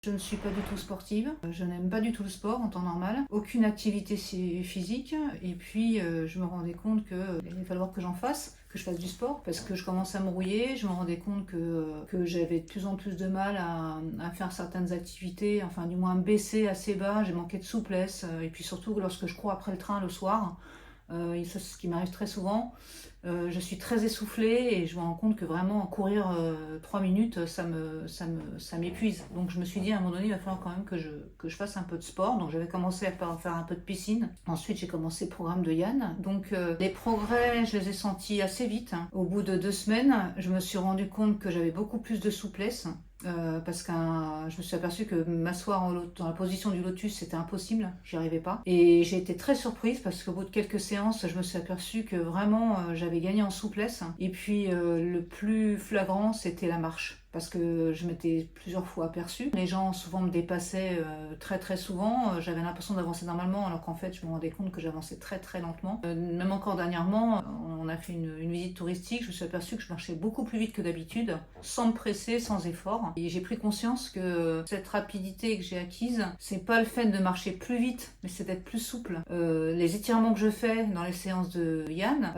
Je ne suis pas du tout sportive, je n'aime pas du tout le sport en temps normal, aucune activité physique, et puis je me rendais compte qu'il allait falloir que j'en fasse, que je fasse du sport, parce que je commençais à me rouiller, je me rendais compte que j'avais de plus en plus de mal à faire certaines activités, enfin du moins à me baisser assez bas, j'ai manqué de souplesse, et puis surtout lorsque je cours après le train le soir, et ça c'est ce qui m'arrive très souvent. Je suis très essoufflée et je me rends compte que vraiment courir 3 minutes, ça m'épuise. Donc je me suis dit à un moment donné, il va falloir quand même que je fasse un peu de sport. Donc j'avais commencé à faire un peu de piscine. Ensuite j'ai commencé le programme de Yann. Donc les progrès, je les ai sentis assez vite, hein. Au bout de 2 semaines, je me suis rendu compte que j'avais beaucoup plus de souplesse. Parce que je me suis aperçue que m'asseoir dans la position du lotus c'était impossible, j'y arrivais pas. Et j'ai été très surprise parce qu'au bout de quelques séances, je me suis aperçue que vraiment j'avais gagné en souplesse. Et puis le plus flagrant c'était la marche. Parce que je m'étais plusieurs fois aperçue. Les gens souvent me dépassaient très très souvent. J'avais l'impression d'avancer normalement alors qu'en fait je me rendais compte que j'avançais très très lentement. Même encore dernièrement, on a fait une visite touristique, je me suis aperçue que je marchais beaucoup plus vite que d'habitude, sans me presser, sans effort. Et j'ai pris conscience que cette rapidité que j'ai acquise, c'est pas le fait de marcher plus vite, mais c'est d'être plus souple. Les étirements que je fais dans les séances de Yann,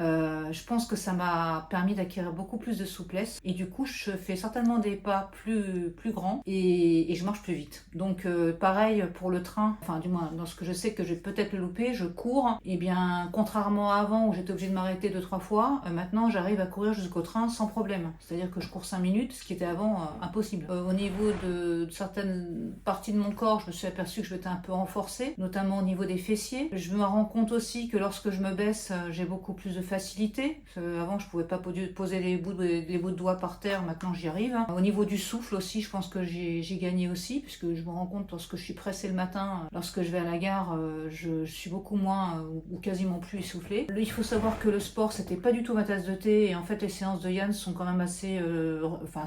je pense que ça m'a permis d'acquérir beaucoup plus de souplesse. Et du coup, je fais certainement des pas plus grands et je marche plus vite. Donc pareil pour le train, enfin du moins dans ce que je sais que je vais peut-être le louper, je cours. Et bien contrairement à avant où j'étais obligée de m'arrêter 2-3 fois, maintenant j'arrive à courir jusqu'au train sans problème. C'est-à-dire que je cours 5 minutes, ce qui était avant impossible. Au niveau de certaines parties de mon corps, je me suis aperçue que je m'étais un peu renforcée, notamment au niveau des fessiers. Je me rends compte aussi que lorsque je me baisse, j'ai beaucoup plus de facilité. Avant je pouvais pas poser les bouts de doigts par terre, maintenant j'y arrive. Au niveau du souffle aussi, je pense que j'ai gagné aussi, puisque je me rends compte lorsque je suis pressée le matin, lorsque je vais à la gare, je suis beaucoup moins ou quasiment plus essoufflée. Il faut savoir que le sport, c'était pas du tout ma tasse de thé, et en fait les séances de Yann sont quand même assez... enfin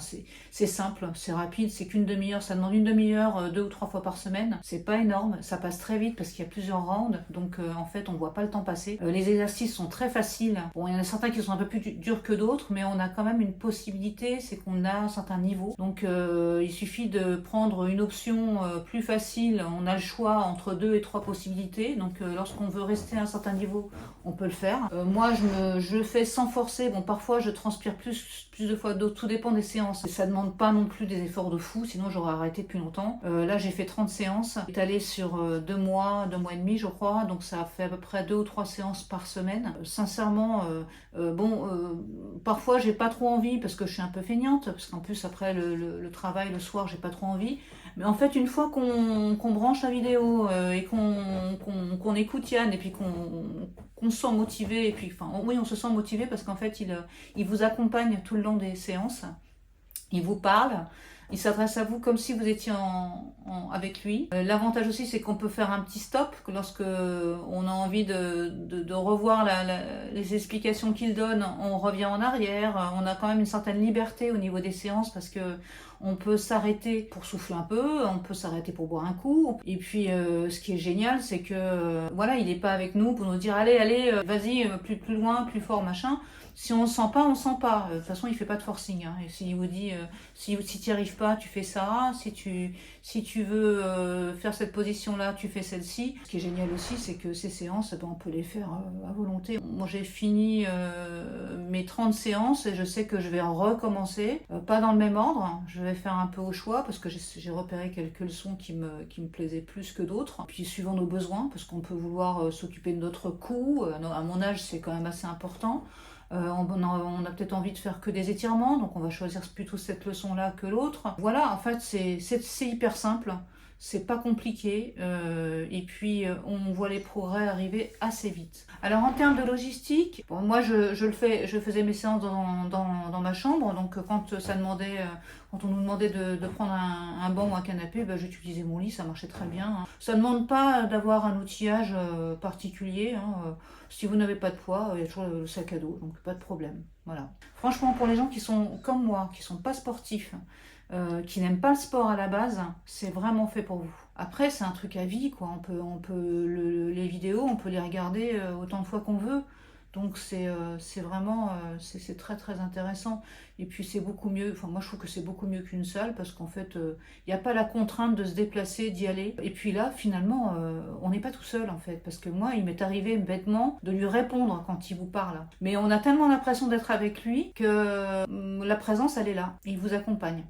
c'est simple, c'est rapide, c'est qu'une demi-heure, ça demande une demi-heure 2 ou 3 fois par semaine. C'est pas énorme, ça passe très vite parce qu'il y a plusieurs rounds, donc en fait on voit pas le temps passer. Les exercices sont très faciles. Bon, il y en a certains qui sont un peu plus durs que d'autres, mais on a quand même une possibilité, c'est qu'on a un certain niveau. Donc il suffit de prendre une option plus facile, on a le choix entre 2 et 3 possibilités, donc lorsqu'on veut rester à un certain niveau, on peut le faire. Moi je le fais sans forcer, bon parfois je transpire plus de fois d'autres, tout dépend des séances. Et ça demande pas non plus des efforts de fou, sinon j'aurais arrêté depuis longtemps. Là j'ai fait 30 séances, étalées sur 2 mois, 2 mois et demi je crois, donc ça a fait à peu près 2 ou 3 séances par semaine. Sincèrement, parfois j'ai pas trop envie parce que je suis un peu feignante, parce qu'en plus après le travail le soir j'ai pas trop envie. Mais en fait une fois qu'on branche la vidéo et qu'on écoute Yann et puis qu'on se sent motivé, et puis enfin oui on se sent motivé parce qu'en fait il vous accompagne tout le long des séances, il vous parle, il s'adresse à vous comme si vous étiez avec lui. L'avantage aussi, c'est qu'on peut faire un petit stop lorsque on a envie de revoir les explications qu'il donne. On revient en arrière. On a quand même une certaine liberté au niveau des séances parce que on peut s'arrêter pour souffler un peu, on peut s'arrêter pour boire un coup. Et puis, ce qui est génial, c'est que voilà, il n'est pas avec nous pour nous dire allez, vas-y, plus loin, plus fort, machin. Si on ne sent pas, on ne sent pas. De toute façon, il fait pas de forcing, hein. Et s'il vous dit, si tu n'y arrives pas, tu fais ça. Si tu veux faire cette position-là, tu fais celle-ci. Ce qui est génial aussi, c'est que ces séances, on peut les faire à volonté. Moi, j'ai fini mes 30 séances et je sais que je vais recommencer. Pas dans le même ordre. Je vais faire un peu au choix parce que j'ai repéré quelques leçons qui me plaisaient plus que d'autres. Puis suivant nos besoins, parce qu'on peut vouloir s'occuper de notre cou. À mon âge, c'est quand même assez important. On a peut-être envie de faire que des étirements, donc on va choisir plutôt cette leçon-là que l'autre. Voilà, en fait, c'est hyper simple, c'est pas compliqué, et puis on voit les progrès arriver assez vite. Alors en termes de logistique, bon, moi je faisais mes séances dans ma chambre, donc quand on nous demandait de prendre un banc ou un canapé, j'utilisais mon lit, ça marchait très bien, hein. Ça ne demande pas d'avoir un outillage particulier, hein. Si vous n'avez pas de poids, il y a toujours le sac à dos, donc pas de problème. Voilà. Franchement, pour les gens qui sont comme moi, qui sont pas sportifs, qui n'aiment pas le sport à la base, c'est vraiment fait pour vous. Après, c'est un truc à vie, quoi. Les vidéos, on peut les regarder autant de fois qu'on veut. Donc c'est vraiment c'est très très intéressant. Et puis c'est beaucoup mieux, enfin moi je trouve que c'est beaucoup mieux qu'une salle parce qu'en fait il n'y a pas la contrainte de se déplacer, d'y aller. Et puis là finalement on n'est pas tout seul en fait parce que moi il m'est arrivé bêtement de lui répondre quand il vous parle. Mais on a tellement l'impression d'être avec lui que la présence elle est là, il vous accompagne.